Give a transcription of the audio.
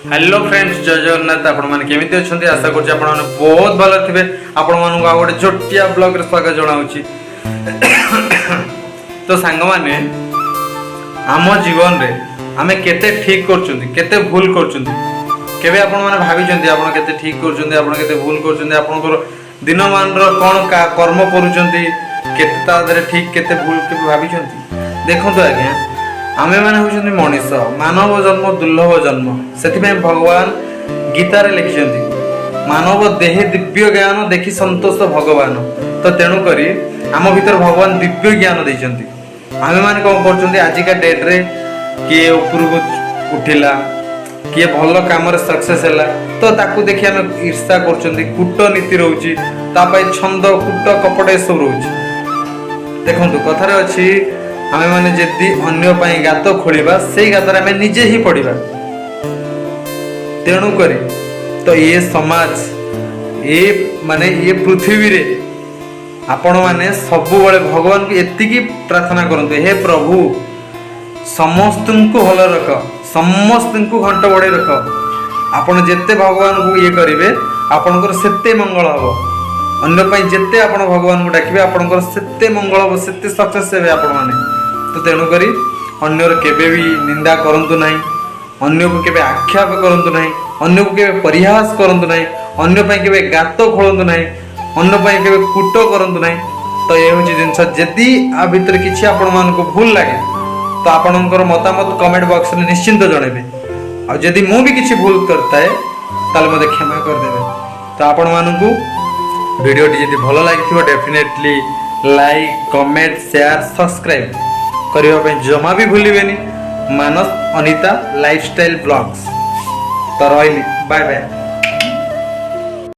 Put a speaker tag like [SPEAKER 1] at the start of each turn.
[SPEAKER 1] Hello friends, जय जगन्नाथ। आपण माने केमिति अछंती? आशा करछि आपण माने बहुत भलो थिबे। आपण मानू आ गोटे छोटिया ब्लॉग रे स्वागत जणाउछि। तो सांग माने आम जीवन रे आमे केते ठीक करछुंती, केते भूल करछुंती, केबे आपण माने भाबिछंती आपण केते ठीक करछुंती, आपण केते भूल करछुंती, आपनकर दिन मान रो कोन का कर्म करूछंती, केते ता दरे ठीक केते भूल केबे भाबिछंती? देखंतु आज्ञा, आमे माने होछंती मनुष्य, मानव जन्म दुर्लभ जन्म। सेथिमे भगवान गीतारे लिखिछंती, मानव देहे दिव्य ज्ञान देखि संतोष भगवान। तो तेणु करी आम भीतर भगवान दिव्य ज्ञान देइछंती। आमे माने कोन करछंती आजिका डेट रे किए उपरକୁ उठिला, किए भल काम रे सक्सेस हैला, तो ताकू देखि आमे ईर्ष्या करछंती। कूटनीति रहउची, तापय छंद कूट कपट सब रहउची। देखंतु कथारे अछि, आमे माने जदि अन्य पाई गात खोलिबा, सेई गातरे आमे निजे ही पड़िबा। तेणु करी तो ये समाज, ये माने ये पृथ्वी रे आपण माने सबु बळे भगवान को एतिकी प्रार्थना करंतु, हे प्रभु समस्तଙ୍କୁ भल रख, समस्तଙ୍କୁ घंट बड़े रख। आपण जेते भगवान को ये करिवे, आपणकर सेते मंगल हबो। अन्य पाई जेते आपण भगवान को डाकिबे, आपणकर सेते मंगल हबो, सेते सक्सेस हेबे आपण माने। तो तेणु करी अन्यर केबे भी निंदा करंतु नाही, अन्य को केबे आक्षेप करंतु नाही, अन्य को केबे परिहास करंतु नाही, अन्य पाई केबे गात खोलंतु नाही, अन्य पाई केबे कूट करंतु नाही। तो ये होची जिंस, जदि आ भीतर किछि आपण मान को भूल लागे तो आपणकर मतामत कमेंट बॉक्स में निश्चिंत जणेबे। आ जदि मु भी किछि भूल करता है ताले मते क्षमा कर देबे। तो आपण मानकू वीडियोटी जदि भलो लागिथिबो definitely like, comment, share, subscribe करबा पे जमा भी भूलिबेनी। Manas Anita lifestyle blogs. तो रहिली, बाय बाय।